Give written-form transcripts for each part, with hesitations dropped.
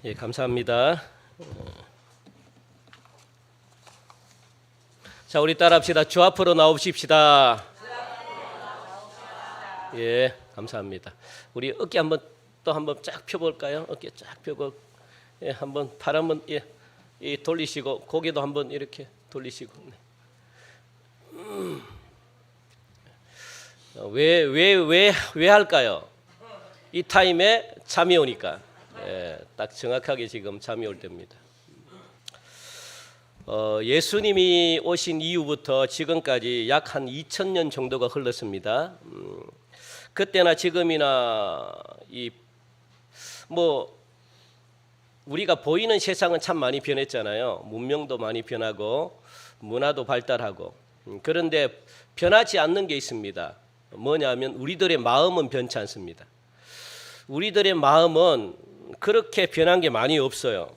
예, 감사합니다. 자, 우리 따라합시다. 주 앞으로 나오십시다. 예, 감사합니다. 우리 어깨 한번 쫙 펴볼까요? 어깨 쫙 펴고, 예, 한번 팔 한번 돌리시고 고개도 한번 이렇게 돌리시고. 왜 할까요? 이 타임에 잠이 오니까. 예, 딱 정확하게 지금 잠이 올 때입니다. 예수님이 오신 이후부터 지금까지 약 한 2000년 정도가 흘렀습니다. 그때나 지금이나 우리가 보이는 세상은 참 많이 변했잖아요. 문명도 많이 변하고 문화도 발달하고. 그런데 변하지 않는 게 있습니다. 뭐냐면 우리들의 마음은 변치 않습니다. 우리들의 마음은 그렇게 변한 게 많이 없어요.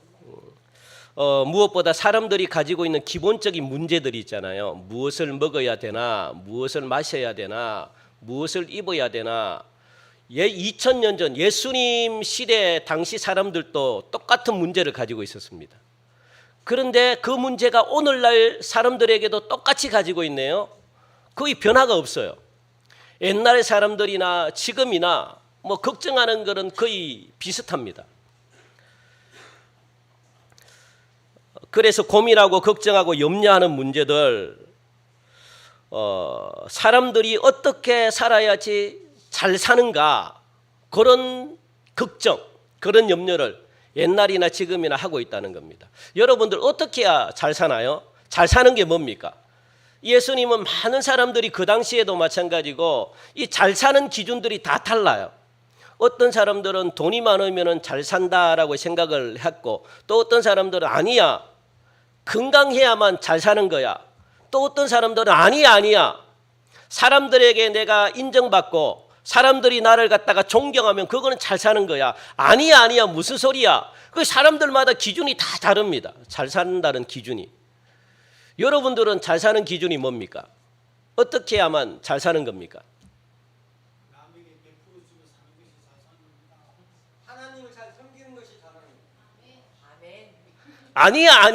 무엇보다 사람들이 가지고 있는 기본적인 문제들이 있잖아요. 무엇을 먹어야 되나, 무엇을 마셔야 되나, 무엇을 입어야 되나. 2000년 전 예수님 시대 당시 사람들도 똑같은 문제를 가지고 있었습니다. 그런데 그 문제가 오늘날 사람들에게도 똑같이 가지고 있네요. 거의 변화가 없어요. 옛날의 사람들이나 지금이나 걱정하는 것은 거의 비슷합니다. 그래서 고민하고 걱정하고 염려하는 문제들, 사람들이 어떻게 살아야지 잘 사는가, 그런 걱정, 그런 염려를 옛날이나 지금이나 하고 있다는 겁니다. 여러분들 어떻게 해야 잘 사나요? 잘 사는 게 뭡니까? 예수님은 많은 사람들이 그 당시에도 마찬가지고 이 잘 사는 기준들이 다 달라요. 어떤 사람들은 돈이 많으면 잘 산다라고 생각을 했고, 또 어떤 사람들은 아니야, 건강해야만 잘 사는 거야. 또 어떤 사람들은 아니야, 사람들에게 내가 인정받고 사람들이 나를 갖다가 존경하면 그거는 잘 사는 거야. 아니야, 무슨 소리야. 그 사람들마다 기준이 다 다릅니다. 잘 산다는 기준이. 여러분들은 잘 사는 기준이 뭡니까? 어떻게 해야만 잘 사는 겁니까? 남에게 베풀어주며 사는 것이 잘 사는 겁니다. 하나님을 잘 섬기는 것이 잘 사는 겁니다. 아니야.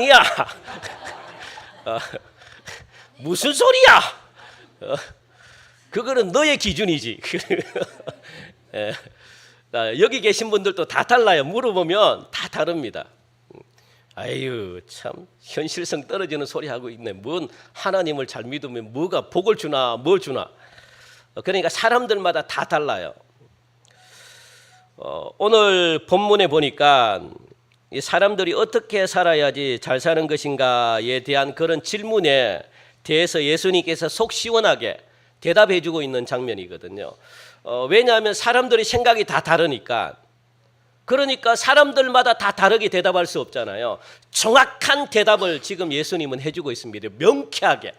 무슨 소리야? 그거는 너의 기준이지. 예. 여기 계신 분들도 다 달라요. 물어보면 다 다릅니다. 아유, 참 현실성 떨어지는 소리 하고 있네. 뭔 하나님을 잘 믿으면 뭐가 복을 주나 뭘 주나. 그러니까 사람들마다 다 달라요. 오늘 본문에 보니까 이 사람들이 어떻게 살아야지 잘 사는 것인가에 대한 그런 질문에 대해서 예수님께서 속 시원하게 대답해 주고 있는 장면이거든요. 왜냐하면 사람들의 생각이 다 다르니까. 그러니까 사람들마다 다 다르게 대답할 수 없잖아요. 정확한 대답을 지금 예수님은 해주고 있습니다. 명쾌하게.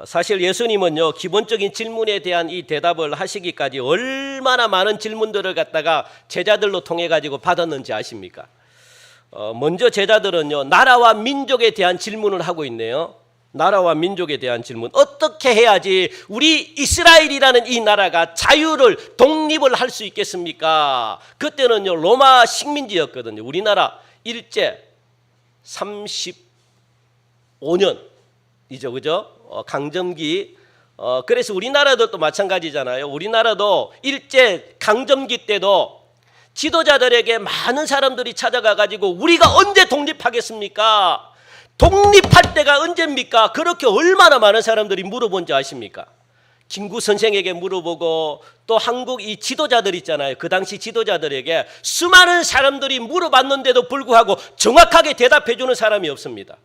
사실 예수님은요, 기본적인 질문에 대한 이 대답을 하시기까지 얼마나 많은 질문들을 갖다가 제자들로 통해 가지고 받았는지 아십니까? 먼저 제자들은요, 나라와 민족에 대한 질문을 하고 있네요. 나라와 민족에 대한 질문. 어떻게 해야지 우리 이스라엘이라는 이 나라가 자유를, 독립을 할 수 있겠습니까? 그때는요, 로마 식민지였거든요. 우리나라 일제 35년이죠, 그죠? 강점기. 그래서 우리나라도 또 마찬가지잖아요. 우리나라도 일제 강점기 때도 지도자들에게 많은 사람들이 찾아가 가지고 우리가 언제 독립하겠습니까? 독립할 때가 언제입니까? 그렇게 얼마나 많은 사람들이 물어본지 아십니까? 김구 선생에게 물어보고, 또 한국 이 지도자들 있잖아요. 그 당시 지도자들에게 수많은 사람들이 물어봤는데도 불구하고 정확하게 대답해 주는 사람이 없습니다.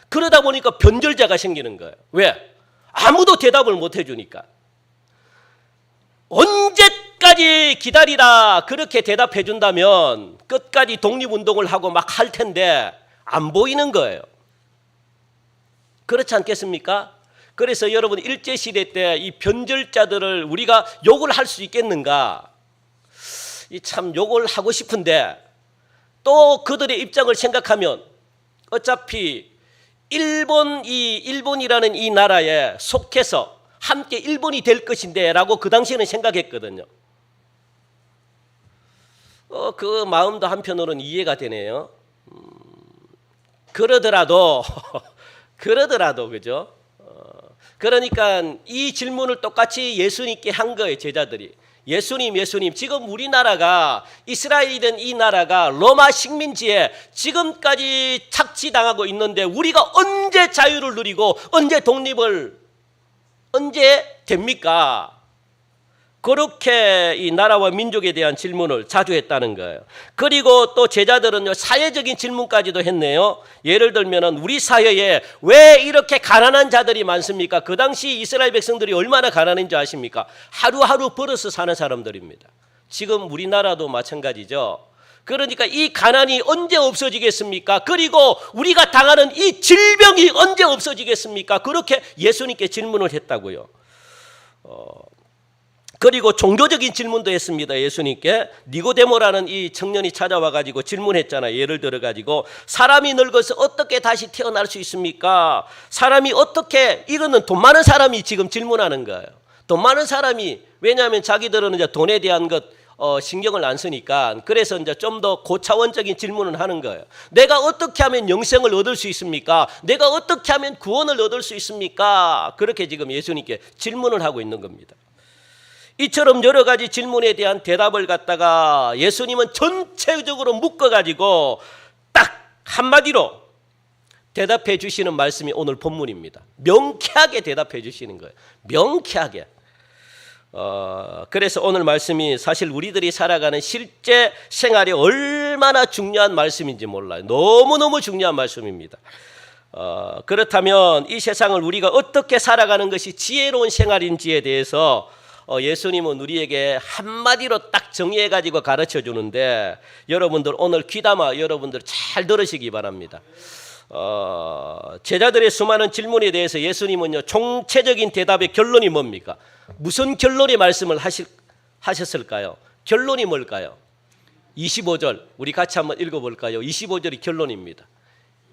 그러다 보니까 변절자가 생기는 거예요. 왜? 아무도 대답을 못 해주니까. 언제까지 기다리라 그렇게 대답해 준다면 끝까지 독립운동을 하고 막 할 텐데 안 보이는 거예요. 그렇지 않겠습니까? 그래서 여러분, 일제시대 때 이 변절자들을 우리가 욕을 할 수 있겠는가? 참 욕을 하고 싶은데, 또 그들의 입장을 생각하면 어차피 일본이라는 이 나라에 속해서 함께 일본이 될 것인데 라고 그 당시에는 생각했거든요. 그 마음도 한편으로는 이해가 되네요. 그러더라도 그죠? 그러니까 이 질문을 똑같이 예수님께 한 거예요, 제자들이. 예수님, 지금 우리나라가 이스라엘이든 이 나라가 로마 식민지에 지금까지 착취당하고 있는데 우리가 언제 자유를 누리고 언제 독립을 언제 됩니까? 그렇게 이 나라와 민족에 대한 질문을 자주 했다는 거예요. 그리고 또 제자들은요, 사회적인 질문까지도 했네요. 예를 들면 우리 사회에 왜 이렇게 가난한 자들이 많습니까? 그 당시 이스라엘 백성들이 얼마나 가난한지 아십니까? 하루하루 벌어서 사는 사람들입니다. 지금 우리나라도 마찬가지죠. 그러니까 이 가난이 언제 없어지겠습니까? 그리고 우리가 당하는 이 질병이 언제 없어지겠습니까? 그렇게 예수님께 질문을 했다고요. 그리고 종교적인 질문도 했습니다. 예수님께. 니고데모라는 이 청년이 찾아와 가지고 질문했잖아요. 예를 들어 가지고 사람이 늙어서 어떻게 다시 태어날 수 있습니까? 사람이 어떻게, 이거는 돈 많은 사람이 지금 질문하는 거예요. 돈 많은 사람이, 왜냐하면 자기들은 이제 돈에 대한 것 신경을 안 쓰니까, 그래서 이제 좀 더 고차원적인 질문을 하는 거예요. 내가 어떻게 하면 영생을 얻을 수 있습니까? 내가 어떻게 하면 구원을 얻을 수 있습니까? 그렇게 지금 예수님께 질문을 하고 있는 겁니다. 이처럼 여러 가지 질문에 대한 대답을 갖다가 예수님은 전체적으로 묶어가지고 딱 한마디로 대답해 주시는 말씀이 오늘 본문입니다. 명쾌하게 대답해 주시는 거예요. 명쾌하게. 그래서 오늘 말씀이 사실 우리들이 살아가는 실제 생활에 얼마나 중요한 말씀인지 몰라요. 너무너무 중요한 말씀입니다. 그렇다면 이 세상을 우리가 어떻게 살아가는 것이 지혜로운 생활인지에 대해서 예수님은 우리에게 한마디로 딱 정의해가지고 가르쳐 주는데, 여러분들 오늘 귀담아 여러분들 잘 들으시기 바랍니다. 제자들의 수많은 질문에 대해서 예수님은요, 총체적인 대답의 결론이 뭡니까? 무슨 결론의 말씀을 하셨을까요? 결론이 뭘까요? 25절 우리 같이 한번 읽어볼까요? 25절이 결론입니다.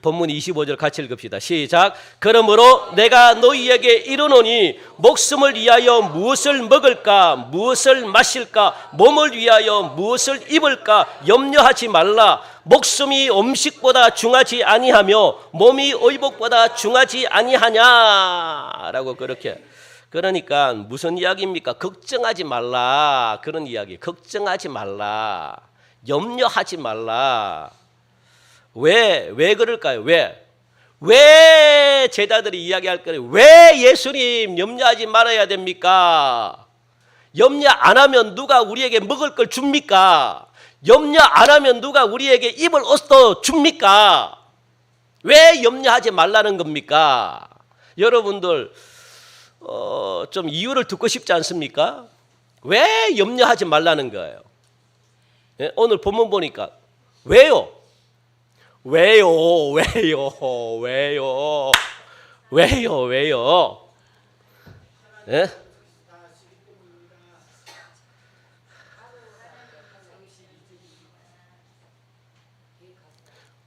본문 25절 같이 읽읍시다. 시작. 그러므로 내가 너희에게 이르노니 목숨을 위하여 무엇을 먹을까, 무엇을 마실까, 몸을 위하여 무엇을 입을까 염려하지 말라. 목숨이 음식보다 중하지 아니하며 몸이 의복보다 중하지 아니하냐라고. 그렇게, 그러니까 무슨 이야기입니까? 걱정하지 말라, 그런 이야기. 걱정하지 말라, 염려하지 말라. 왜 그럴까요? 왜 제자들이 이야기할 거예요? 왜 예수님 염려하지 말아야 됩니까? 염려 안 하면 누가 우리에게 먹을 걸 줍니까? 염려 안 하면 누가 우리에게 입을 옷도 줍니까? 왜 염려하지 말라는 겁니까? 여러분들 좀 이유를 듣고 싶지 않습니까? 왜 염려하지 말라는 거예요? 오늘 본문 보니까 왜요? 예?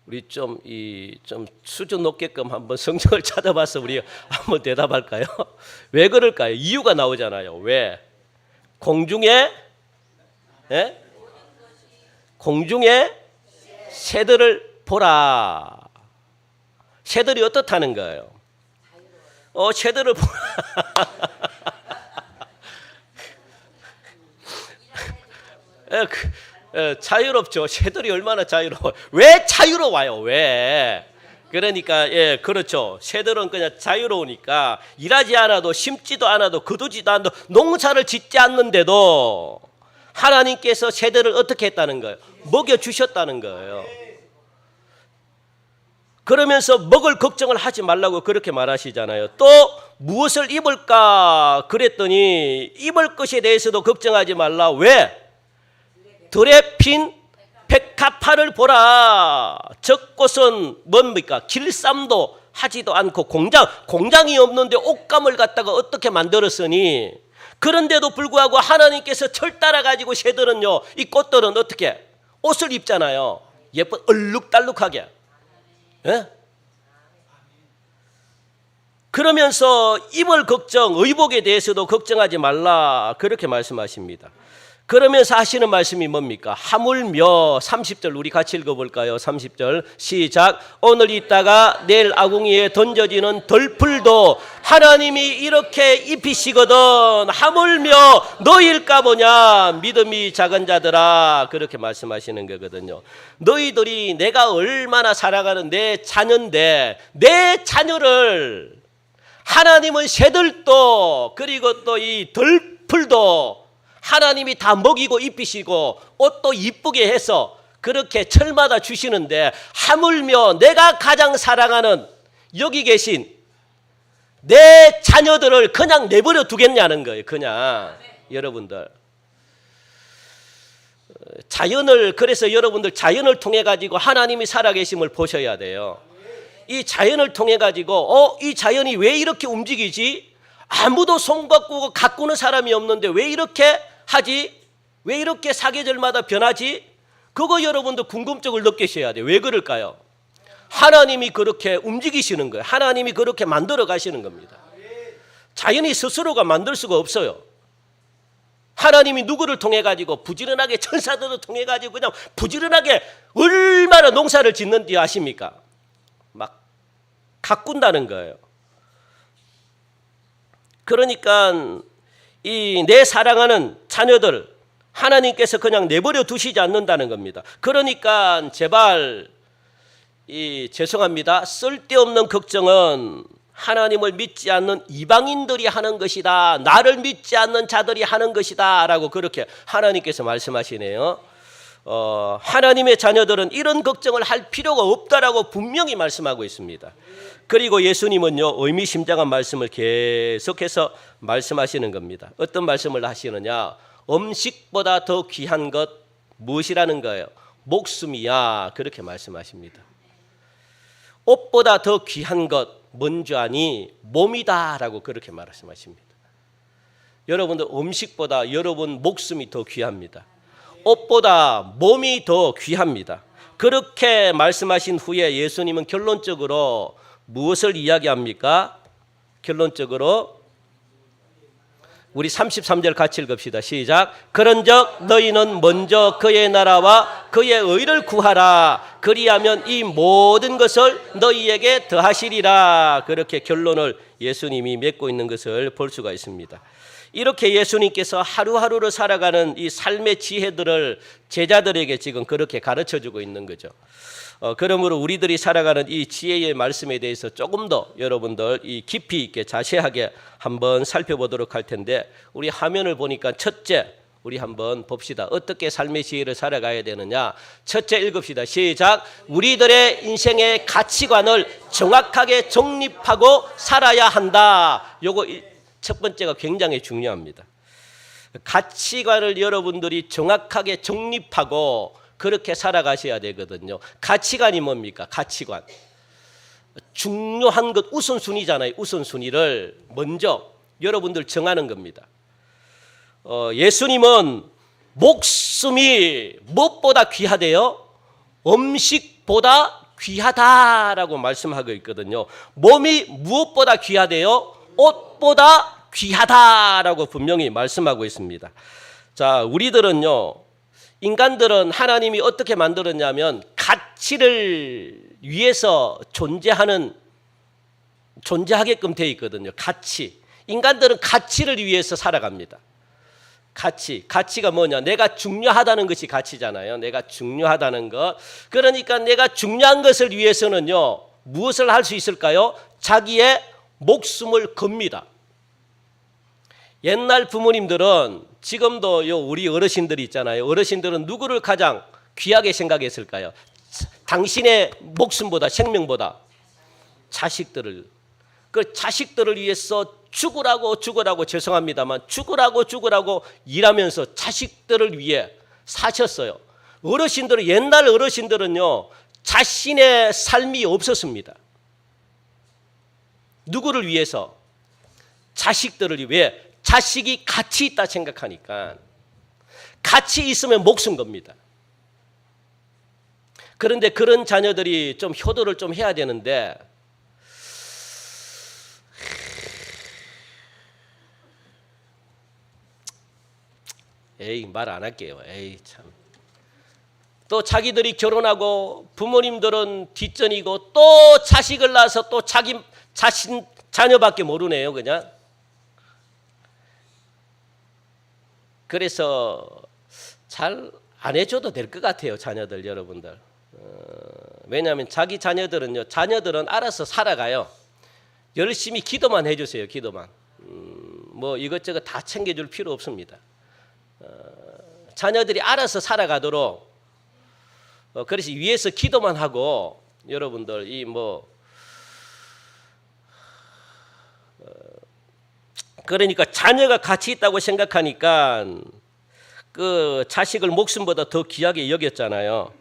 우리 좀 수준 높게끔 한번 성경을 찾아봐서 우리 한번 대답할까요? 왜 그럴까요? 이유가 나오잖아요. 왜? 공중에 새들을 보라. 새들이 어떻다는 거예요? 새들을 보라. 자유롭죠. 새들이 얼마나 자유로워요. 왜 자유로워요? 왜? 그러니까 그렇죠. 새들은 그냥 자유로우니까 일하지 않아도, 심지도 않아도, 거두지도 않아도, 농사를 짓지 않는데도 하나님께서 새들을 어떻게 했다는 거예요? 먹여주셨다는 거예요. 그러면서 먹을 걱정을 하지 말라고 그렇게 말하시잖아요. 또 무엇을 입을까 그랬더니 입을 것에 대해서도 걱정하지 말라. 왜? 들에 핀 백합화를 보라. 적곳은 뭡니까? 길쌈도 하지도 않고 공장이 없는데 옷감을 갖다가 어떻게 만들었으니, 그런데도 불구하고 하나님께서 철따라 가지고 새들은요, 이 꽃들은 어떻게 옷을 입잖아요. 예쁜 얼룩달룩하게. 예? 그러면서 입을 걱정, 의복에 대해서도 걱정하지 말라 그렇게 말씀하십니다. 그러면서 하시는 말씀이 뭡니까? 하물며 30절 우리 같이 읽어볼까요? 30절 시작. 오늘 있다가 내일 아궁이에 던져지는 덜풀도 하나님이 이렇게 입히시거든 하물며 너희일까 보냐 믿음이 작은 자들아, 그렇게 말씀하시는 거거든요. 너희들이 내가 얼마나 사랑하는 내 자녀인데 내 자녀를 하나님은 새들도 그리고 또 이 덜풀도 하나님이 다 먹이고 입히시고 옷도 이쁘게 해서 그렇게 철마다 주시는데 하물며 내가 가장 사랑하는 여기 계신 내 자녀들을 그냥 내버려 두겠냐는 거예요. 그냥 여러분들 자연을, 그래서 여러분들 자연을 통해 가지고 하나님이 살아계심을 보셔야 돼요. 이 자연을 통해 가지고 이 자연이 왜 이렇게 움직이지? 아무도 손 바꾸고 가꾸는 사람이 없는데 왜 이렇게 하지? 왜 이렇게 사계절마다 변하지? 그거 여러분도 궁금증을 느끼셔야 돼요. 왜 그럴까요? 하나님이 그렇게 움직이시는 거예요. 하나님이 그렇게 만들어 가시는 겁니다. 자연이 스스로가 만들 수가 없어요. 하나님이 누구를 통해 가지고 부지런하게 천사들을 통해 가지고 그냥 부지런하게 얼마나 농사를 짓는지 아십니까? 막 가꾼다는 거예요. 그러니까 이 내 사랑하는 자녀들 하나님께서 그냥 내버려 두시지 않는다는 겁니다. 그러니까 제발 죄송합니다. 쓸데없는 걱정은 하나님을 믿지 않는 이방인들이 하는 것이다. 나를 믿지 않는 자들이 하는 것이다. 라고 그렇게 하나님께서 말씀하시네요. 하나님의 자녀들은 이런 걱정을 할 필요가 없다라고 분명히 말씀하고 있습니다. 그리고 예수님은요, 의미심장한 말씀을 계속해서 말씀하시는 겁니다. 어떤 말씀을 하시느냐? 음식보다 더 귀한 것 무엇이라는 거예요? 목숨이야. 그렇게 말씀하십니다. 옷보다 더 귀한 것 뭔지 아니? 몸이다라고 그렇게 말씀하십니다. 여러분들 음식보다 여러분 목숨이 더 귀합니다. 옷보다 몸이 더 귀합니다. 그렇게 말씀하신 후에 예수님은 결론적으로 무엇을 이야기합니까? 결론적으로 우리 33절 같이 읽읍시다. 시작. 그런즉 너희는 먼저 그의 나라와 그의 의를 구하라. 그리하면 이 모든 것을 너희에게 더하시리라. 그렇게 결론을 예수님이 맺고 있는 것을 볼 수가 있습니다. 이렇게 예수님께서 하루하루를 살아가는 이 삶의 지혜들을 제자들에게 지금 그렇게 가르쳐주고 있는 거죠. 그러므로 우리들이 살아가는 이 지혜의 말씀에 대해서 조금 더 여러분들 이 깊이 있게 자세하게 한번 살펴보도록 할 텐데, 우리 화면을 보니까 첫째 우리 한번 봅시다. 어떻게 삶의 지혜를 살아가야 되느냐. 첫째 읽읍시다. 시작. 우리들의 인생의 가치관을 정확하게 정립하고 살아야 한다. 요거 첫 번째가 굉장히 중요합니다. 가치관을 여러분들이 정확하게 정립하고 그렇게 살아가셔야 되거든요. 가치관이 뭡니까? 가치관. 중요한 것 우선순위잖아요. 우선순위를 먼저 여러분들 정하는 겁니다. 예수님은 목숨이 무엇보다 귀하대요? 음식보다 귀하다라고 말씀하고 있거든요. 몸이 무엇보다 귀하대요? 옷보다 귀하다라고 분명히 말씀하고 있습니다. 자, 우리들은요, 인간들은 하나님이 어떻게 만들었냐면 가치를 위해서 존재하게끔 되어 있거든요. 가치. 인간들은 가치를 위해서 살아갑니다. 가치가 뭐냐? 내가 중요하다는 것이 가치잖아요. 내가 중요하다는 것. 그러니까 내가 중요한 것을 위해서는요, 무엇을 할 수 있을까요? 자기의 목숨을 겁니다. 옛날 부모님들은, 지금도 우리 어르신들이 있잖아요. 어르신들은 누구를 가장 귀하게 생각했을까요? 당신의 목숨보다, 생명보다 자식들을. 그 자식들을 위해서 죽으라고 죄송합니다만 죽으라고 일하면서 자식들을 위해 사셨어요. 옛날 어르신들은요, 자신의 삶이 없었습니다. 누구를 위해서? 자식들을 위해. 자식이 가치 있다 생각하니까. 가치 있으면 목숨 겁니다. 그런데 그런 자녀들이 좀 효도를 좀 해야 되는데, 에이, 말 안 할게요. 에이, 참. 또 자기들이 결혼하고 부모님들은 뒷전이고 또 자식을 낳아서 또 자기 자신 자녀밖에 모르네요, 그냥. 그래서 잘 안 해줘도 될 것 같아요, 자녀들 여러분들. 왜냐하면 자기 자녀들은요, 자녀들은 알아서 살아가요. 열심히 기도만 해주세요, 기도만. 뭐 이것저것 다 챙겨줄 필요 없습니다. 자녀들이 알아서 살아가도록. 그래서 위에서 기도만 하고 여러분들 이 뭐 그러니까 자녀가 가치 있다고 생각하니까 그 자식을 목숨보다 더 귀하게 여겼잖아요.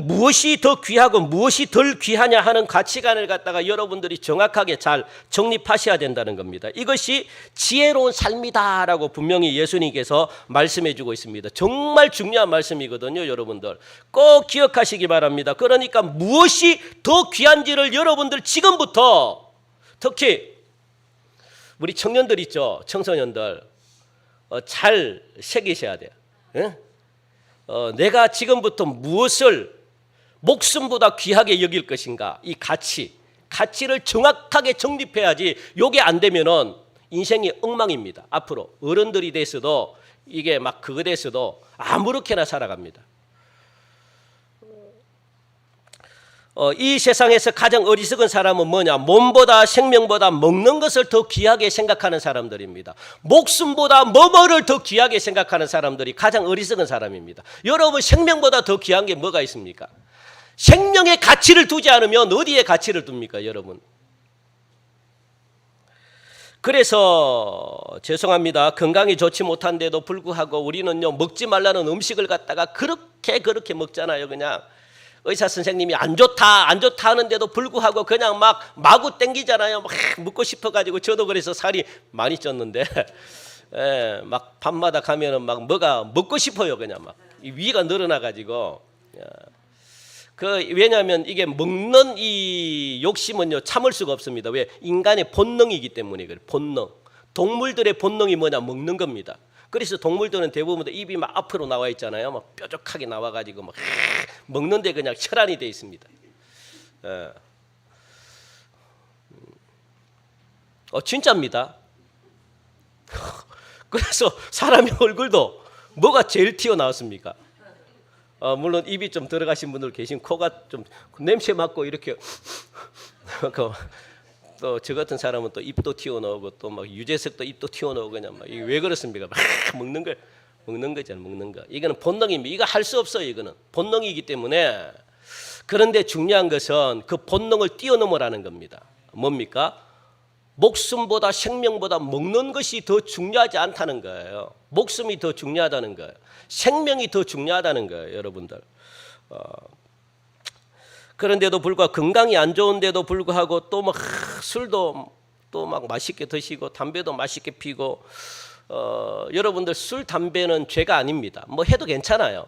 무엇이 더 귀하고 무엇이 덜 귀하냐 하는 가치관을 갖다가 여러분들이 정확하게 잘 정립하셔야 된다는 겁니다. 이것이 지혜로운 삶이다라고 분명히 예수님께서 말씀해 주고 있습니다. 정말 중요한 말씀이거든요, 여러분들. 꼭 기억하시기 바랍니다. 그러니까 무엇이 더 귀한지를 여러분들 지금부터, 특히 우리 청년들 있죠, 청소년들 잘 새기셔야 돼요. 내가 지금부터 무엇을 목숨보다 귀하게 여길 것인가, 이 가치를 정확하게 정립해야지. 요게 안 되면은 인생이 엉망입니다. 앞으로 어른들이 됐어도 이게 막 그거 됐어도 아무렇게나 살아갑니다. 이 세상에서 가장 어리석은 사람은 뭐냐? 몸보다 생명보다 먹는 것을 더 귀하게 생각하는 사람들입니다. 목숨보다 뭐뭐를 더 귀하게 생각하는 사람들이 가장 어리석은 사람입니다. 여러분, 생명보다 더 귀한 게 뭐가 있습니까? 생명의 가치를 두지 않으면 어디에 가치를 둡니까, 여러분? 그래서 죄송합니다. 건강이 좋지 못한데도 불구하고 우리는요, 먹지 말라는 음식을 갖다가 그렇게 먹잖아요. 그냥 의사 선생님이 안 좋다 하는데도 불구하고 그냥 막 마구 땡기잖아요. 막 먹고 싶어가지고 저도 그래서 살이 많이 쪘는데 막 밤마다 가면은 막 뭐가 먹고 싶어요. 그냥 막 이 위가 늘어나가지고. 왜냐하면 이게 먹는 이 욕심은요, 참을 수가 없습니다. 왜? 인간의 본능이기 때문에 그래요. 본능. 동물들의 본능이 뭐냐? 먹는 겁니다. 그래서 동물들은 대부분 입이 막 앞으로 나와 있잖아요. 막 뾰족하게 나와가지고 막 먹는데 그냥 혈안이 돼 있습니다. 진짜입니다. 그래서 사람의 얼굴도 뭐가 제일 튀어나왔습니까? 물론 입이 좀 들어가신 분들 계신, 코가 좀 냄새 맡고 이렇게 또 저 같은 사람은 또 입도 튀어나오고 또 막 유재석도 입도 튀어나오고 그냥 막 이게 왜 그렇습니까? 막 먹는 거잖아요. 먹는 거. 이거는 본능입니다. 이거 할 수 없어요. 이거는 본능이기 때문에. 그런데 중요한 것은 그 본능을 뛰어넘으라는 겁니다. 뭡니까? 목숨보다 생명보다 먹는 것이 더 중요하지 않다는 거예요. 목숨이 더 중요하다는 거예요. 생명이 더 중요하다는 거예요, 여러분들. 그런데도 불구하고 건강이 안 좋은데도 불구하고 또 막 술도 또 막 맛있게 드시고 담배도 맛있게 피고 여러분들 술 담배는 죄가 아닙니다. 뭐 해도 괜찮아요.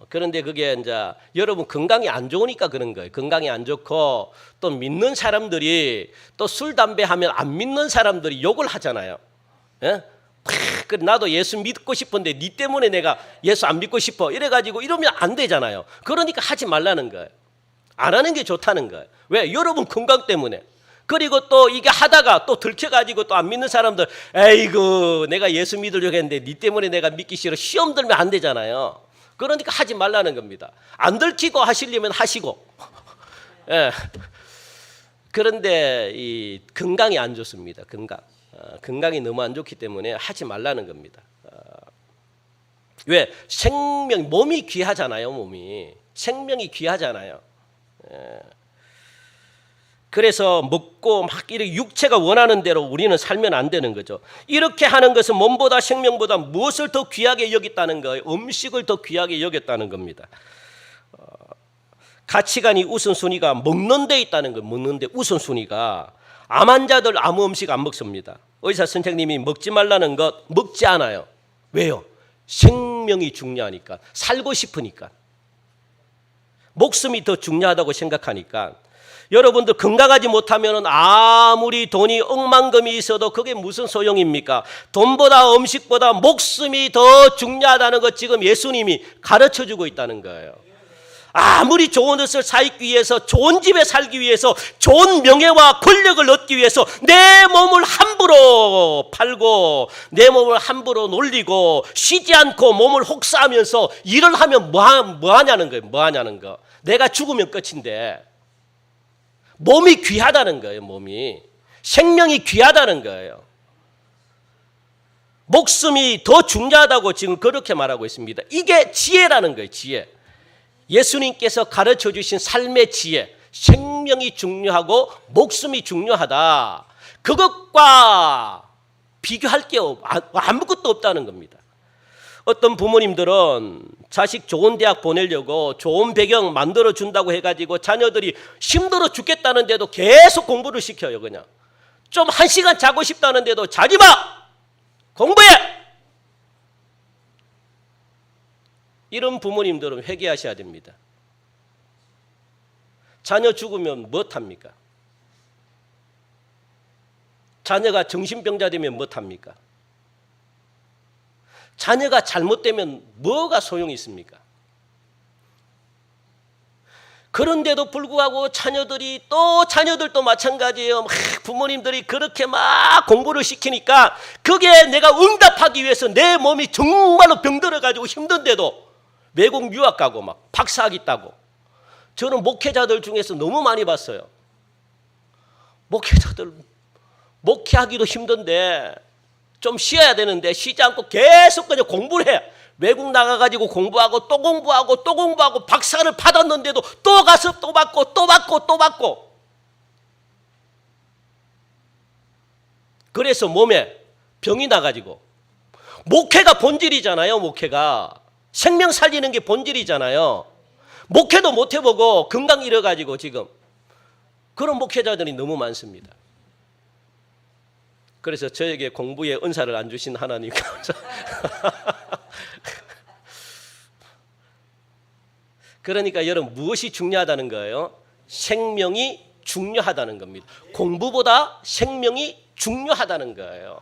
그런데 그게 이제 여러분 건강이 안 좋으니까 그런 거예요. 건강이 안 좋고 또 믿는 사람들이 또 술 담배 하면 안 믿는 사람들이 욕을 하잖아요. 예? 나도 예수 믿고 싶은데 니 때문에 내가 예수 안 믿고 싶어 이래가지고 이러면 안 되잖아요. 그러니까 하지 말라는 거예요. 안 하는 게 좋다는 거예요. 왜? 여러분 건강 때문에. 그리고 또 이게 하다가 또 들켜가지고 또 안 믿는 사람들, 에이구 내가 예수 믿으려고 했는데 니 때문에 내가 믿기 싫어, 시험 들면 안 되잖아요. 그러니까 하지 말라는 겁니다. 안 들키고 하시려면 하시고. 예. 그런데 이 건강이 안 좋습니다. 건강이 너무 안 좋기 때문에 하지 말라는 겁니다. 왜? 몸이 귀하잖아요. 생명이 귀하잖아요. 그래서 먹고 막 이렇게 육체가 원하는 대로 우리는 살면 안 되는 거죠. 이렇게 하는 것은 몸보다 생명보다 무엇을 더 귀하게 여겼다는 거예요? 음식을 더 귀하게 여겼다는 겁니다. 가치관이 우선순위가 먹는 데 있다는 거예요. 먹는 데 우선순위가. 암 환자들 아무 음식 안 먹습니다. 의사 선생님이 먹지 말라는 것 먹지 않아요. 왜요? 생명이 중요하니까, 살고 싶으니까. 목숨이 더 중요하다고 생각하니까. 여러분들 건강하지 못하면 아무리 돈이 억만금이 있어도 그게 무슨 소용입니까? 돈보다 음식보다 목숨이 더 중요하다는 것 지금 예수님이 가르쳐주고 있다는 거예요. 아무리 좋은 옷을 사입기 위해서, 좋은 집에 살기 위해서, 좋은 명예와 권력을 얻기 위해서 내 몸을 함부로 팔고 내 몸을 함부로 놀리고 쉬지 않고 몸을 혹사하면서 일을 하면 뭐 하냐는 거예요. 뭐 하냐는 거. 내가 죽으면 끝인데. 몸이 귀하다는 거예요. 몸이. 생명이 귀하다는 거예요. 목숨이 더 중요하다고 지금 그렇게 말하고 있습니다. 이게 지혜라는 거예요. 지혜. 예수님께서 가르쳐 주신 삶의 지혜. 생명이 중요하고 목숨이 중요하다. 그것과 비교할 게 아무것도 없다는 겁니다. 어떤 부모님들은 자식 좋은 대학 보내려고 좋은 배경 만들어 준다고 해가지고 자녀들이 힘들어 죽겠다는데도 계속 공부를 시켜요. 그냥 좀 1시간 자고 싶다는데도 자지 마! 공부해! 이런 부모님들은 회개하셔야 됩니다. 자녀 죽으면 무엇합니까? 자녀가 정신병자 되면 무엇합니까? 자녀가 잘못되면 뭐가 소용이 있습니까? 그런데도 불구하고 자녀들도 마찬가지예요. 부모님들이 그렇게 막 공부를 시키니까 그게 내가 응답하기 위해서 내 몸이 정말로 병들어가지고 힘든데도 외국 유학 가고 막 박사학위 따고. 저는 목회자들 중에서 너무 많이 봤어요. 목회자들 목회하기도 힘든데 좀 쉬어야 되는데 쉬지 않고 계속 그냥 공부를 해. 외국 나가가지고 공부하고 또 공부하고 또 공부하고 박사를 받았는데도 또 가서 또 받고 또 받고 또 받고. 그래서 몸에 병이 나가지고. 목회가 본질이잖아요. 목회가 생명 살리는 게 본질이잖아요. 목회도 못 해보고 건강 잃어가지고 지금 그런 목회자들이 너무 많습니다. 그래서 저에게 공부의 은사를 안 주신 하나님 감사. 그러니까 여러분 무엇이 중요하다는 거예요? 생명이 중요하다는 겁니다. 공부보다 생명이 중요하다는 거예요.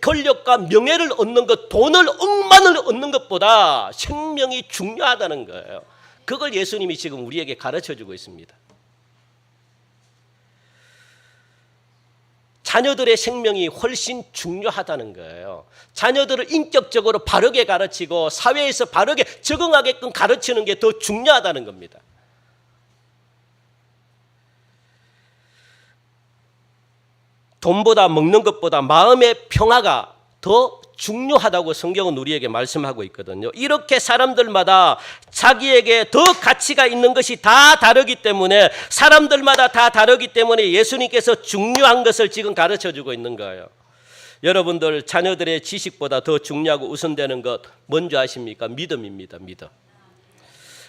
권력과 명예를 얻는 것, 돈을 억만을 얻는 것보다 생명이 중요하다는 거예요. 그걸 예수님이 지금 우리에게 가르쳐주고 있습니다. 자녀들의 생명이 훨씬 중요하다는 거예요. 자녀들을 인격적으로 바르게 가르치고 사회에서 바르게 적응하게끔 가르치는 게 더 중요하다는 겁니다. 돈보다 먹는 것보다 마음의 평화가 더 중요하다고 성경은 우리에게 말씀하고 있거든요. 이렇게 사람들마다 자기에게 더 가치가 있는 것이 다 다르기 때문에 사람들마다 다 다르기 때문에 예수님께서 중요한 것을 지금 가르쳐주고 있는 거예요. 여러분들 자녀들의 지식보다 더 중요하고 우선되는 것 뭔지 아십니까? 믿음입니다. 믿음.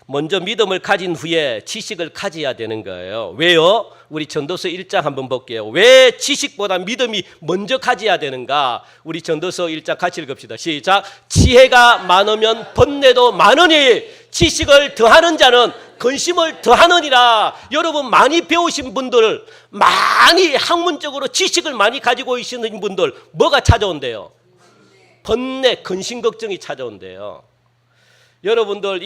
먼저 믿음을 가진 후에 지식을 가져야 되는 거예요. 왜요? 우리 전도서 1장 한번 볼게요. 왜 지식보다 믿음이 먼저 가져야 되는가? 우리 전도서 1장 같이 읽읍시다. 시작. 지혜가 많으면 번뇌도 많으니 지식을 더하는 자는 근심을 더하느니라. 여러분 많이 배우신 분들, 많이 학문적으로 지식을 많이 가지고 계시는 분들 뭐가 찾아온대요? 번뇌, 근심 걱정이 찾아온대요. 여러분들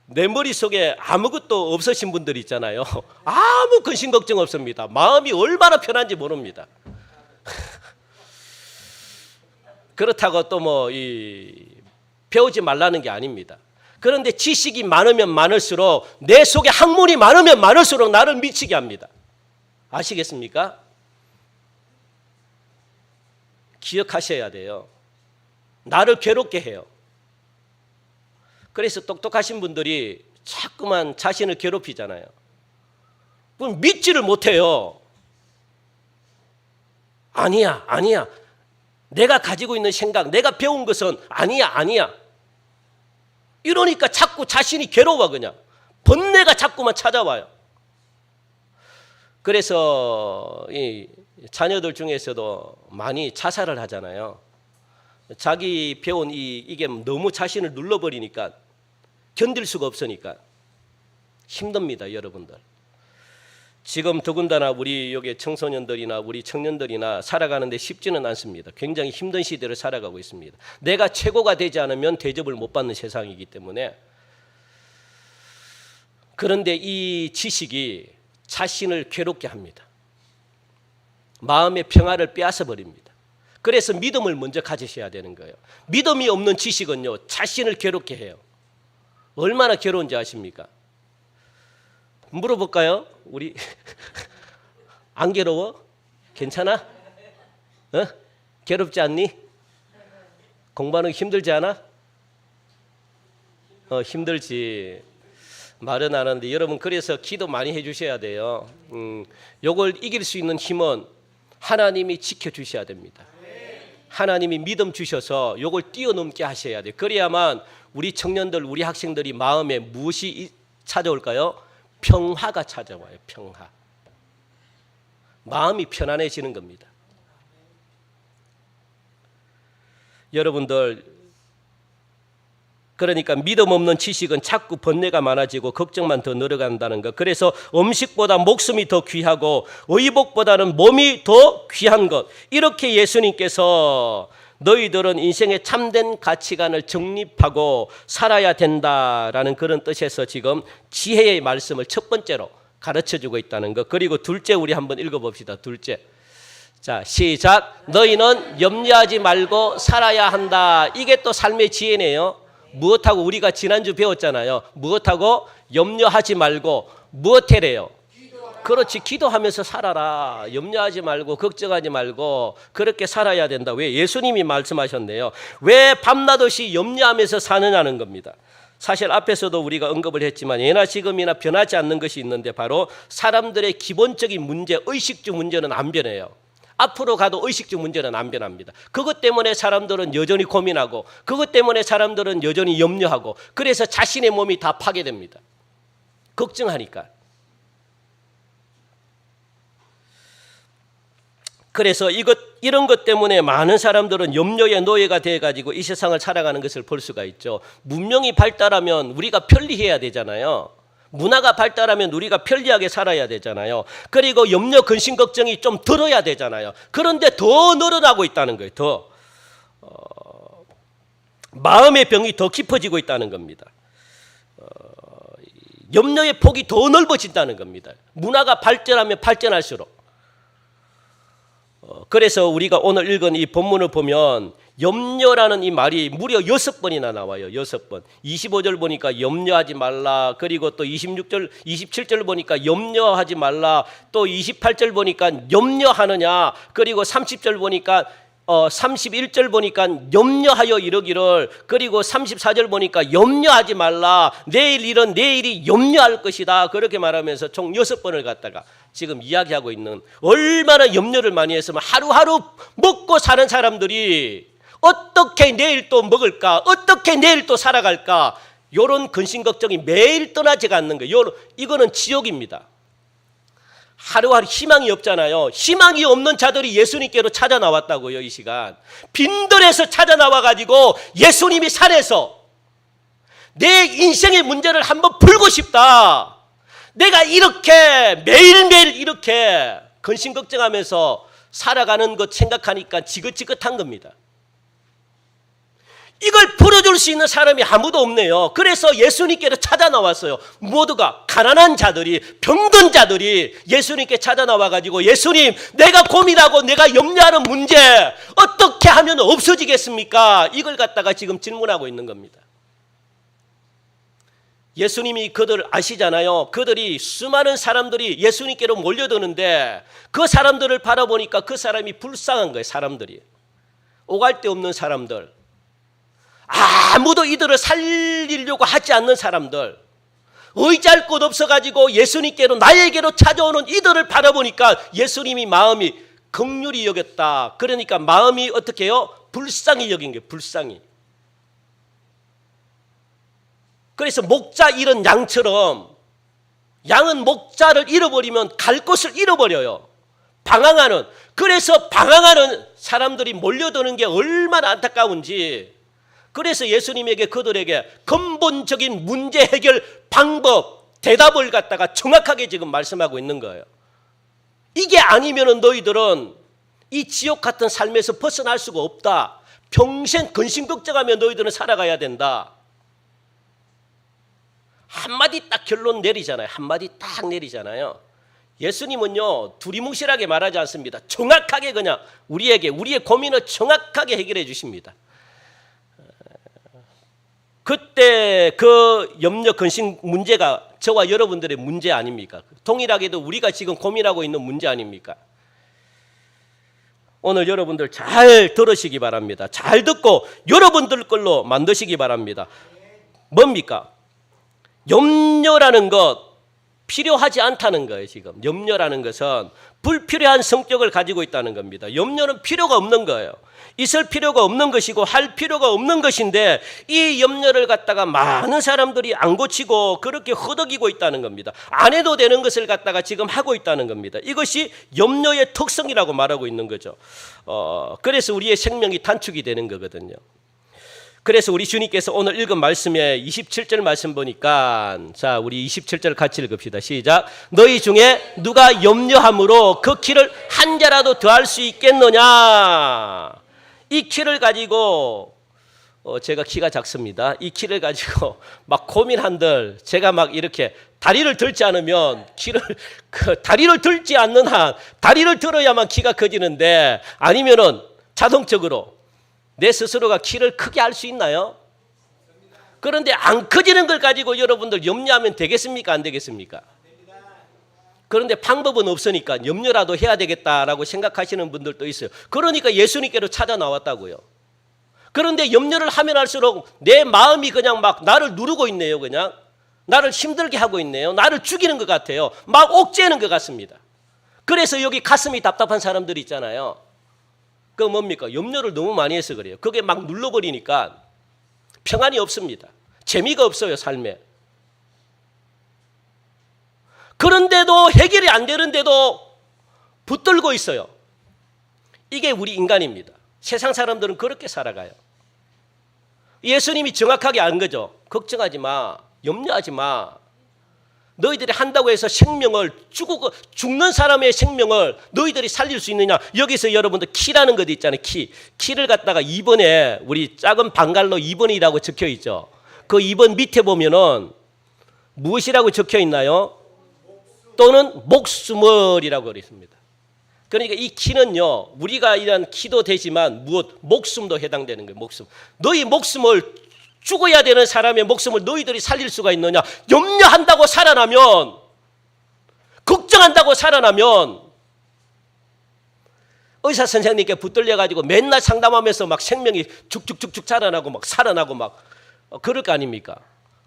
내 머릿속에 아무것도 없으신 분들 있잖아요. 아무 근심 걱정 없습니다. 마음이 얼마나 편한지 모릅니다. 그렇다고 또 배우지 말라는 게 아닙니다. 그런데 지식이 많으면 많을수록 내 속에 학문이 많으면 많을수록 나를 미치게 합니다. 아시겠습니까? 기억하셔야 돼요. 나를 괴롭게 해요. 그래서 똑똑하신 분들이 자꾸만 자신을 괴롭히잖아요. 그럼 믿지를 못해요. 아니야. 내가 가지고 있는 생각, 내가 배운 것은 아니야. 이러니까 자꾸 자신이 괴로워 그냥. 번뇌가 자꾸만 찾아와요. 그래서 이 자녀들 중에서도 많이 자살을 하잖아요. 자기 배운 이게 너무 자신을 눌러버리니까 견딜 수가 없으니까 힘듭니다, 여러분들. 지금 더군다나 우리 여기 청소년들이나 우리 청년들이나 살아가는데 쉽지는 않습니다. 굉장히 힘든 시대를 살아가고 있습니다. 내가 최고가 되지 않으면 대접을 못 받는 세상이기 때문에. 그런데 이 지식이 자신을 괴롭게 합니다. 마음의 평화를 빼앗아 버립니다. 그래서 믿음을 먼저 가지셔야 되는 거예요. 믿음이 없는 지식은요, 자신을 괴롭게 해요. 얼마나 괴로운지 아십니까? 물어볼까요? 우리 안 괴로워? 괜찮아? 어? 괴롭지 않니? 공부하는 게 힘들지 않아? 힘들지. 말은 안 하는데 여러분, 그래서 기도 많이 해주셔야 돼요. 요걸 이길 수 있는 힘은 하나님이 지켜주셔야 됩니다. 하나님이 믿음 주셔서 요걸 뛰어넘게 하셔야 돼요. 그래야만 우리 청년들, 우리 학생들이 마음에 무엇이 찾아올까요? 평화가 찾아와요. 평화. 마음이 편안해지는 겁니다. 여러분들, 그러니까 믿음 없는 지식은 자꾸 번뇌가 많아지고 걱정만 더 늘어간다는 것. 그래서 음식보다 목숨이 더 귀하고 의복보다는 몸이 더 귀한 것. 이렇게 예수님께서 너희들은 인생의 참된 가치관을 정립하고 살아야 된다라는 그런 뜻에서 지금 지혜의 말씀을 첫 번째로 가르쳐주고 있다는 것. 그리고 둘째, 우리 한번 읽어봅시다. 둘째. 자, 시작. 너희는 염려하지 말고 살아야 한다. 이게 또 삶의 지혜네요. 무엇하고 우리가 지난주 배웠잖아요. 무엇하고 염려하지 말고 무엇 해래요? 그렇지, 기도하면서 살아라. 염려하지 말고 걱정하지 말고 그렇게 살아야 된다. 왜? 예수님이 말씀하셨네요. 왜 밤낮없이 염려하면서 사느냐는 겁니다. 사실 앞에서도 우리가 언급을 했지만 예나 지금이나 변하지 않는 것이 있는데 바로 사람들의 기본적인 문제, 의식주 문제는 안 변해요. 앞으로 가도 의식주 문제는 안 변합니다. 그것 때문에 사람들은 여전히 고민하고 그것 때문에 사람들은 여전히 염려하고 그래서 자신의 몸이 다 파괴됩니다. 걱정하니까. 그래서 이런 것 때문에 많은 사람들은 염려의 노예가 돼가지고 이 세상을 살아가는 것을 볼 수가 있죠. 문명이 발달하면 우리가 편리해야 되잖아요. 문화가 발달하면 우리가 편리하게 살아야 되잖아요. 그리고 염려, 근심, 걱정이 좀 들어야 되잖아요. 그런데 더 늘어나고 있다는 거예요. 더 마음의 병이 더 깊어지고 있다는 겁니다. 염려의 폭이 더 넓어진다는 겁니다. 문화가 발전하면 발전할수록. 그래서 우리가 오늘 읽은 이 본문을 보면 염려라는 이 말이 무려 6번이나 나와요. 6번. 25절 보니까 염려하지 말라. 그리고 또 26절, 27절 보니까 염려하지 말라. 또 28절 보니까 염려하느냐. 그리고 30절 보니까 31절 보니까 염려하여 이르기를, 그리고 34절 보니까 염려하지 말라. 내일 일은 내일이 염려할 것이다. 그렇게 말하면서 총 6번을 갖다가 지금 이야기하고 있는, 얼마나 염려를 많이 했으면 하루하루 먹고 사는 사람들이 어떻게 내일 또 먹을까, 어떻게 내일 또 살아갈까, 이런 근심 걱정이 매일 떠나지가 않는 거예요. 이거는 지옥입니다. 하루하루 희망이 없잖아요. 희망이 없는 자들이 예수님께로 찾아 나왔다고요. 이 시간 빈들에서 찾아 나와가지고 예수님이 산에서 내 인생의 문제를 한번 풀고 싶다. 내가 이렇게 매일매일 이렇게 근심 걱정하면서 살아가는 것 생각하니까 지긋지긋한 겁니다. 이걸 풀어줄 수 있는 사람이 아무도 없네요. 그래서 예수님께로 찾아 나왔어요. 모두가 가난한 자들이, 병든 자들이 예수님께 찾아 나와가지고, 예수님, 내가 고민하고 내가 염려하는 문제 어떻게 하면 없어지겠습니까? 이걸 갖다가 지금 질문하고 있는 겁니다. 예수님이 그들 아시잖아요. 그들이, 수많은 사람들이 예수님께로 몰려드는데 그 사람들을 바라보니까 그 사람이 불쌍한 거예요. 사람들이, 오갈 데 없는 사람들, 아무도 이들을 살리려고 하지 않는 사람들, 의지할 곳 없어가지고 예수님께로, 나에게로 찾아오는 이들을 바라보니까 예수님이 마음이 긍휼히 여겼다. 그러니까 마음이 어떻게 해요? 불쌍히 여긴 거예요. 불쌍히. 그래서 목자 잃은 양처럼, 양은 목자를 잃어버리면 갈 곳을 잃어버려요. 방황하는, 그래서 방황하는 사람들이 몰려드는 게 얼마나 안타까운지, 그래서 예수님에게 그들에게 근본적인 문제 해결 방법, 대답을 갖다가 정확하게 지금 말씀하고 있는 거예요. 이게 아니면은 너희들은 이 지옥 같은 삶에서 벗어날 수가 없다. 평생 근심걱정하며 너희들은 살아가야 된다. 한마디 딱 결론 내리잖아요. 한마디 딱 내리잖아요. 예수님은요 두리뭉실하게 말하지 않습니다. 정확하게 그냥 우리에게 우리의 고민을 정확하게 해결해 주십니다. 그때 그 염려 근심 문제가 저와 여러분들의 문제 아닙니까? 동일하게도 우리가 지금 고민하고 있는 문제 아닙니까? 오늘 여러분들 잘 들으시기 바랍니다. 잘 듣고 여러분들 걸로 만드시기 바랍니다. 뭡니까? 염려라는 것 필요하지 않다는 거예요. 지금 염려라는 것은 불필요한 성격을 가지고 있다는 겁니다. 염려는 필요가 없는 거예요. 있을 필요가 없는 것이고 할 필요가 없는 것인데 이 염려를 갖다가 많은 사람들이 안 고치고 그렇게 허덕이고 있다는 겁니다. 안 해도 되는 것을 갖다가 지금 하고 있다는 겁니다. 이것이 염려의 특성이라고 말하고 있는 거죠. 그래서 우리의 생명이 단축이 되는 거거든요. 그래서 우리 주님께서 오늘 읽은 말씀에 27절 말씀 보니까 자 우리 27절 같이 읽읍시다. 시작. 너희 중에 누가 염려함으로 그 키를 한 자라도 더할 수 있겠느냐. 이 키를 가지고 제가 키가 작습니다. 이 키를 가지고 막 고민한들 제가 막 이렇게 다리를 들지 않으면 다리를 들지 않는 한 다리를 들어야만 키가 커지는데 아니면은 자동적으로 내 스스로가 키를 크게 할 수 있나요? 그런데 안 커지는 걸 가지고 여러분들 염려하면 되겠습니까? 안 되겠습니까? 그런데 방법은 없으니까 염려라도 해야 되겠다라고 생각하시는 분들도 있어요. 그러니까 예수님께로 찾아 나왔다고요. 그런데 염려를 하면 할수록 내 마음이 그냥 막 나를 누르고 있네요. 그냥 나를 힘들게 하고 있네요. 나를 죽이는 것 같아요. 막 옥죄는 것 같습니다. 그래서 여기 가슴이 답답한 사람들이 있잖아요. 그거 뭡니까? 염려를 너무 많이 해서 그래요. 그게 막 눌러버리니까 평안이 없습니다. 재미가 없어요, 삶에. 그런데도 해결이 안 되는데도 붙들고 있어요. 이게 우리 인간입니다. 세상 사람들은 그렇게 살아가요. 예수님이 정확하게 안 거죠. 걱정하지 마. 염려하지 마. 너희들이 한다고 해서 생명을 죽는 사람의 생명을 너희들이 살릴 수 있느냐. 여기서 여러분들 키라는 것 있잖아요. 키를 갖다가 2번에 우리 작은 방갈로 2번이라고 적혀 있죠. 그 2번 밑에 보면은 무엇이라고 적혀 있나요? 또는 목숨을이라고 그랬습니다. 그러니까 이 키는요 우리가 이런 키도 되지만 목숨도 해당되는 거예요. 목숨. 너희 목숨을 죽어야 되는 사람의 목숨을 너희들이 살릴 수가 있느냐. 염려한다고 살아나면 걱정한다고 살아나면 의사 선생님께 붙들려 가지고 맨날 상담하면서 막 생명이 죽죽죽죽 자라나고 막 살아나고 막 그럴 거 아닙니까?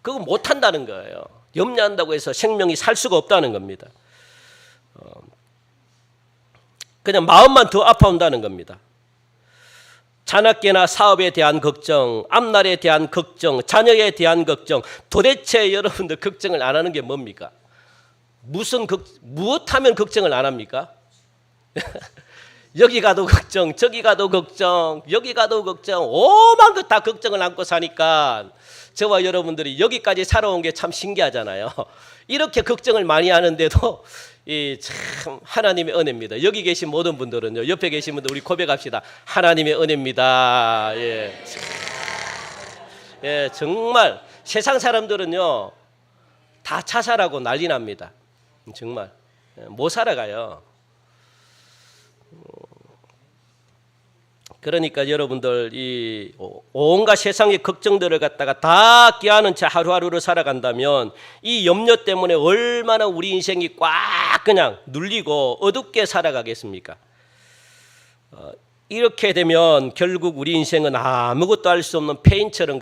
그거 못한다는 거예요. 염려한다고 해서 생명이 살 수가 없다는 겁니다. 그냥 마음만 더 아파온다는 겁니다. 자녀께나 사업에 대한 걱정, 앞날에 대한 걱정, 자녀에 대한 걱정. 도대체 여러분들 걱정을 안 하는 게 뭡니까? 무엇하면 걱정을 안 합니까? 여기 가도 걱정, 저기 가도 걱정, 여기 가도 걱정, 오만 것 다 걱정을 안고 사니까 저와 여러분들이 여기까지 살아온 게 참 신기하잖아요. 이렇게 걱정을 많이 하는데도 참 하나님의 은혜입니다. 여기 계신 모든 분들은요, 옆에 계신 분들 우리 고백합시다. 하나님의 은혜입니다. 예, 예, 정말 세상 사람들은요 다 자살하고 난리 납니다. 정말 못 살아가요. 그러니까 여러분들 이 온갖 세상의 걱정들을 갖다가 다 껴안은 채 하루하루를 살아간다면 이 염려 때문에 얼마나 우리 인생이 꽉 그냥 눌리고 어둡게 살아가겠습니까? 이렇게 되면 결국 우리 인생은 아무것도 할 수 없는 폐인처럼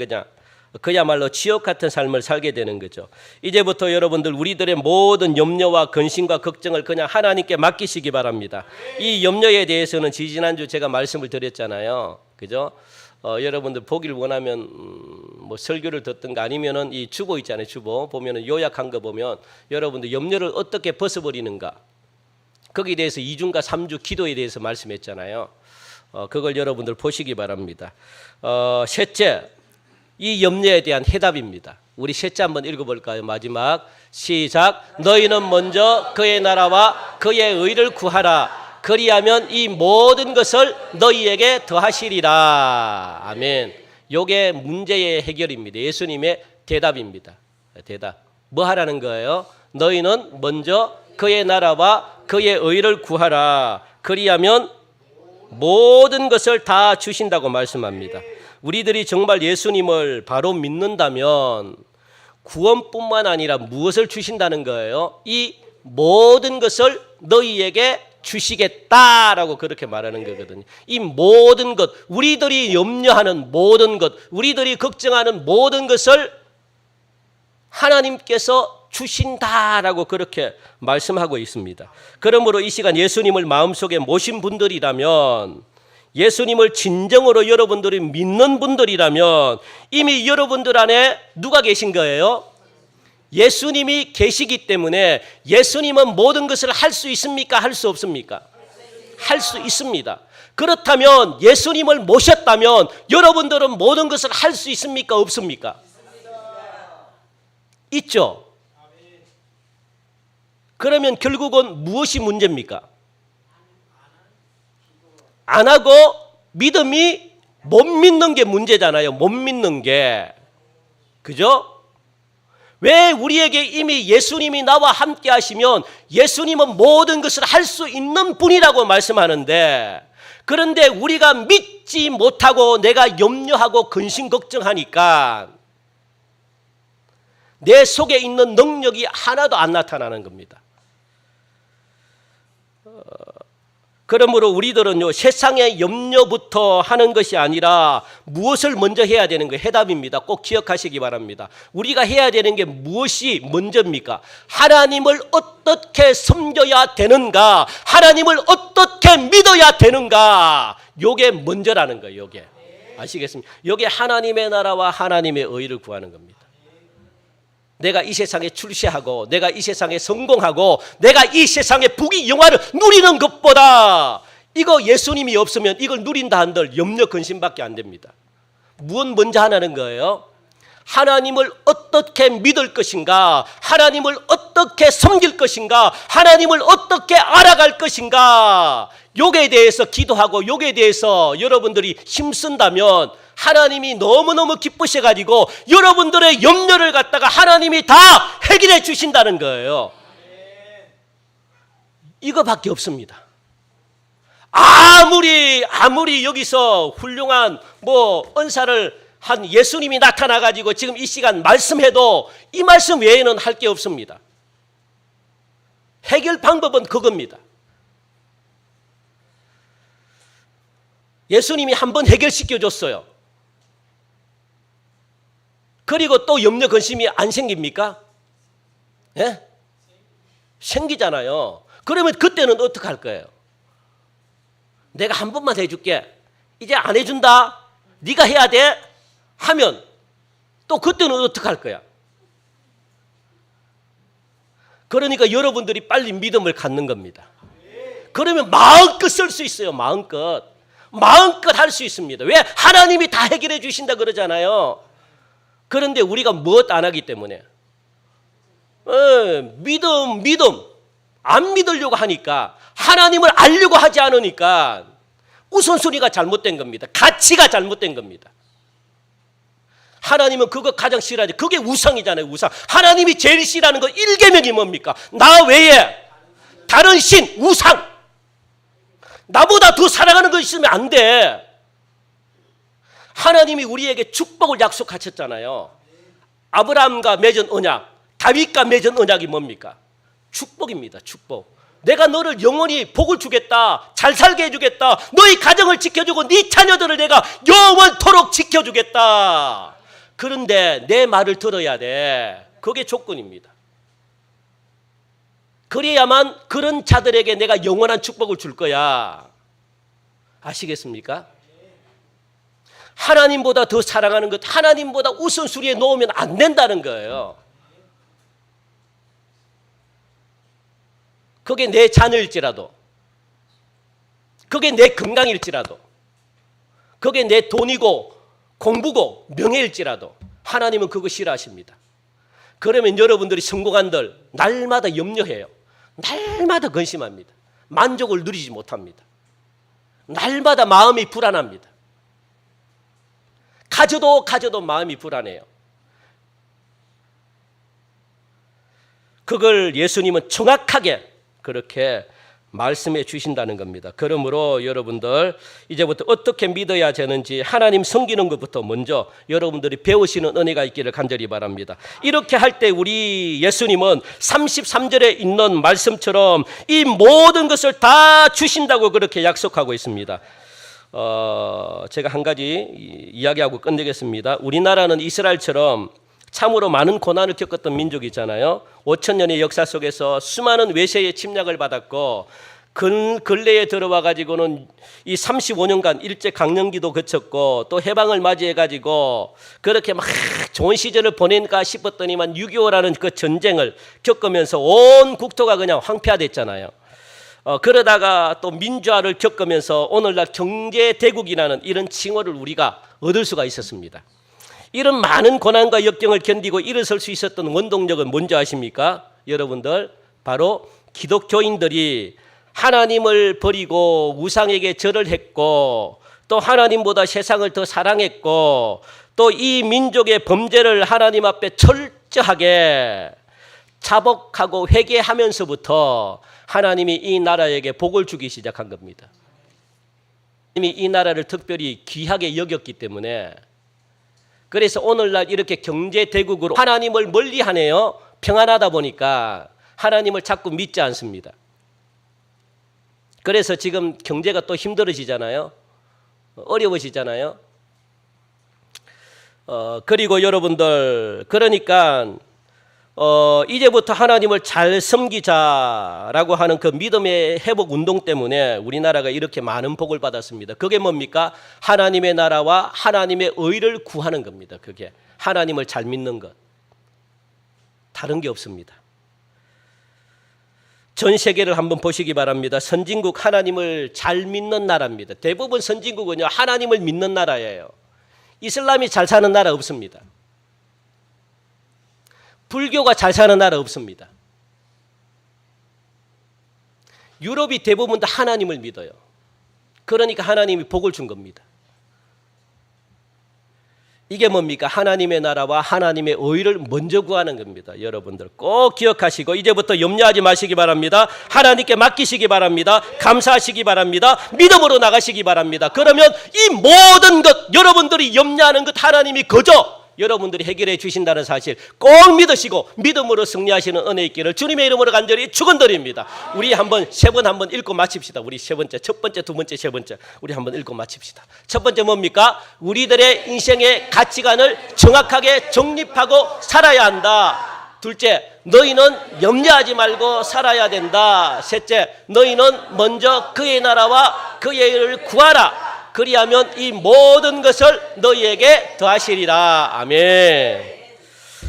그야말로 지옥 같은 삶을 살게 되는 거죠. 이제부터 여러분들 우리들의 모든 염려와 근심과 걱정을 그냥 하나님께 맡기시기 바랍니다. 이 염려에 대해서는 지지난주 제가 말씀을 드렸잖아요. 그죠? 여러분들 보기를 원하면 뭐 설교를 듣든가 아니면은 이 주보 있잖아요. 주보 보면은 요약한 거 보면 여러분들 염려를 어떻게 벗어버리는가 거기에 대해서 2주인가 3주 기도에 대해서 말씀했잖아요. 그걸 여러분들 보시기 바랍니다. 셋째, 이 염려에 대한 해답입니다. 우리 셋째 한번 읽어볼까요? 마지막 시작. 너희는 먼저 그의 나라와 그의 의를 구하라. 그리하면 이 모든 것을 너희에게 더하시리라. 아멘. 요게 문제의 해결입니다. 예수님의 대답입니다. 대답. 뭐 하라는 거예요? 너희는 먼저 그의 나라와 그의 의를 구하라. 그리하면 모든 것을 다 주신다고 말씀합니다. 우리들이 정말 예수님을 바로 믿는다면 구원뿐만 아니라 무엇을 주신다는 거예요? 이 모든 것을 너희에게 주시겠다라고 그렇게 말하는 거거든요. 이 모든 것, 우리들이 염려하는 모든 것, 우리들이 걱정하는 모든 것을 하나님께서 주신다라고 그렇게 말씀하고 있습니다. 그러므로 이 시간 예수님을 마음속에 모신 분들이라면, 예수님을 진정으로 여러분들이 믿는 분들이라면 이미 여러분들 안에 누가 계신 거예요? 예수님이 계시기 때문에 예수님은 모든 것을 할 수 있습니까? 할 수 없습니까? 할 수 있습니다. 그렇다면 예수님을 모셨다면 여러분들은 모든 것을 할 수 있습니까? 없습니까? 있죠. 그러면 결국은 무엇이 문제입니까? 안 하고 믿음이 못 믿는 게 문제잖아요. 못 믿는 게. 그죠? 왜 우리에게 이미 예수님이 나와 함께 하시면 예수님은 모든 것을 할 수 있는 분이라고 말씀하는데, 그런데 우리가 믿지 못하고 내가 염려하고 근심 걱정하니까 내 속에 있는 능력이 하나도 안 나타나는 겁니다. 그러므로 우리들은요, 세상의 염려부터 하는 것이 아니라 무엇을 먼저 해야 되는 거예요? 해답입니다. 꼭 기억하시기 바랍니다. 우리가 해야 되는 게 무엇이 먼저입니까? 하나님을 어떻게 섬겨야 되는가? 하나님을 어떻게 믿어야 되는가? 요게 먼저라는 거예요. 요게. 아시겠습니까? 요게 하나님의 나라와 하나님의 의를 구하는 겁니다. 내가 이 세상에 출세하고 내가 이 세상에 성공하고 내가 이 세상의 부귀 영화를 누리는 것보다 이거 예수님이 없으면 이걸 누린다 한들 염려 근심밖에 안 됩니다. 무엇 먼저 하라는 거예요? 하나님을 어떻게 믿을 것인가? 하나님을 어떻게 섬길 것인가? 하나님을 어떻게 알아갈 것인가? 요게 대해서 기도하고 요게 대해서 여러분들이 힘쓴다면 하나님이 너무너무 기쁘셔가지고 여러분들의 염려를 갖다가 하나님이 다 해결해 주신다는 거예요. 이거밖에 없습니다. 아무리 여기서 훌륭한 은사를 한 예수님이 나타나가지고 지금 이 시간 말씀해도 이 말씀 외에는 할 게 없습니다. 해결 방법은 그겁니다. 예수님이 한번 해결시켜 줬어요. 그리고 또 염려 근심이 안 생깁니까? 예? 생기잖아요. 그러면 그때는 어떻게 할 거예요? 내가 한 번만 해줄게. 이제 안 해준다. 네가 해야 돼. 하면 또 그때는 어떻게 할 거야? 그러니까 여러분들이 빨리 믿음을 갖는 겁니다. 그러면 마음껏 쓸 수 있어요. 마음껏 할 수 있습니다. 왜? 하나님이 다 해결해 주신다 그러잖아요. 그런데 우리가 무엇 안 하기 때문에 믿음 안 믿으려고 하니까, 하나님을 알려고 하지 않으니까 우선순위가 잘못된 겁니다. 가치가 잘못된 겁니다. 하나님은 그거 가장 싫어하지. 그게 우상이잖아요. 우상. 하나님이 제일 싫어하는 거 1계명이 뭡니까? 나 외에 다른 신, 우상, 나보다 더 사랑하는 거 있으면 안 돼. 하나님이 우리에게 축복을 약속하셨잖아요. 아브라함과 맺은 언약, 다윗과 맺은 언약이 뭡니까? 축복입니다. 축복. 내가 너를 영원히 복을 주겠다. 잘 살게 해주겠다. 너희 가정을 지켜주고 네 자녀들을 내가 영원토록 지켜주겠다. 그런데 내 말을 들어야 돼. 그게 조건입니다. 그래야만 그런 자들에게 내가 영원한 축복을 줄 거야. 아시겠습니까? 하나님보다 더 사랑하는 것, 하나님보다 우선순위에 놓으면 안 된다는 거예요. 그게 내 자녀일지라도, 그게 내 건강일지라도, 그게 내 돈이고 공부고 명예일지라도 하나님은 그거 싫어하십니다. 그러면 여러분들이 성공한들 날마다 염려해요. 날마다 근심합니다. 만족을 누리지 못합니다. 날마다 마음이 불안합니다. 가져도 마음이 불안해요. 그걸 예수님은 정확하게 그렇게 말씀해 주신다는 겁니다. 그러므로 여러분들 이제부터 어떻게 믿어야 되는지 하나님 섬기는 것부터 먼저 여러분들이 배우시는 은혜가 있기를 간절히 바랍니다. 이렇게 할 때 우리 예수님은 33절에 있는 말씀처럼 이 모든 것을 다 주신다고 그렇게 약속하고 있습니다. 제가 한 가지 이야기하고 끝내겠습니다. 우리나라는 이스라엘처럼 참으로 많은 고난을 겪었던 민족이잖아요. 5,000년의 역사 속에서 수많은 외세의 침략을 받았고 근래에 들어와 가지고는 이 35년간 일제 강점기도 거쳤고 또 해방을 맞이해 가지고 그렇게 막 좋은 시절을 보낸가 싶었더니만 6.25라는 그 전쟁을 겪으면서 온 국토가 그냥 황폐화됐잖아요. 그러다가 또 민주화를 겪으면서 오늘날 경제대국이라는 이런 칭호를 우리가 얻을 수가 있었습니다. 이런 많은 고난과 역경을 견디고 일어설 수 있었던 원동력은 뭔지 아십니까? 여러분들 바로 기독교인들이 하나님을 버리고 우상에게 절을 했고 또 하나님보다 세상을 더 사랑했고 또 이 민족의 범죄를 하나님 앞에 철저하게 자복하고 회개하면서부터 하나님이 이 나라에게 복을 주기 시작한 겁니다. 하나님이 이 나라를 특별히 귀하게 여겼기 때문에 그래서 오늘날 이렇게 경제대국으로 하나님을 멀리하네요. 평안하다 보니까 하나님을 자꾸 믿지 않습니다. 그래서 지금 경제가 또 힘들어지잖아요. 어려워지잖아요. 그리고 여러분들 그러니까 이제부터 하나님을 잘 섬기자라고 하는 그 믿음의 회복 운동 때문에 우리나라가 이렇게 많은 복을 받았습니다. 그게 뭡니까? 하나님의 나라와 하나님의 의를 구하는 겁니다. 그게 하나님을 잘 믿는 것. 다른 게 없습니다. 전 세계를 한번 보시기 바랍니다. 선진국 하나님을 잘 믿는 나라입니다. 대부분 선진국은요 하나님을 믿는 나라예요. 이슬람이 잘 사는 나라 없습니다. 불교가 잘 사는 나라 없습니다. 유럽이 대부분 다 하나님을 믿어요. 그러니까 하나님이 복을 준 겁니다. 이게 뭡니까? 하나님의 나라와 하나님의 의를 먼저 구하는 겁니다. 여러분들 꼭 기억하시고 이제부터 염려하지 마시기 바랍니다. 하나님께 맡기시기 바랍니다. 감사하시기 바랍니다. 믿음으로 나가시기 바랍니다. 그러면 이 모든 것 여러분들이 염려하는 것 하나님이 거저 여러분들이 해결해 주신다는 사실 꼭 믿으시고 믿음으로 승리하시는 은혜 있기를 주님의 이름으로 간절히 축원드립니다. 우리 한번 세 번 한번 읽고 마칩시다. 우리 세 번째, 첫 번째, 두 번째, 세 번째 우리 한번 읽고 마칩시다. 첫 번째 뭡니까? 우리들의 인생의 가치관을 정확하게 정립하고 살아야 한다. 둘째, 너희는 염려하지 말고 살아야 된다. 셋째, 너희는 먼저 그의 나라와 그의 의를 구하라. 그리하면 이 모든 것을 너희에게 더하시리라. 아멘.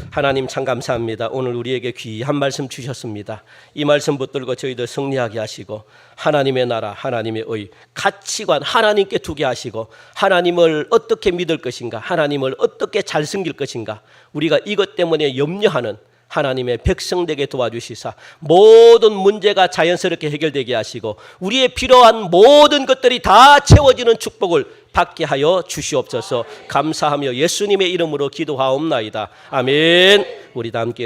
하나님 참 감사합니다. 오늘 우리에게 귀한 말씀 주셨습니다. 이 말씀 붙들고 저희들 승리하게 하시고 하나님의 나라, 하나님의 의, 가치관 하나님께 두게 하시고 하나님을 어떻게 믿을 것인가, 하나님을 어떻게 잘 섬길 것인가, 우리가 이것 때문에 염려하는 하나님의 백성 되게 도와주시사 모든 문제가 자연스럽게 해결되게 하시고 우리의 필요한 모든 것들이 다 채워지는 축복을 받게 하여 주시옵소서. 감사하며 예수님의 이름으로 기도하옵나이다. 아멘. 우리 다 함께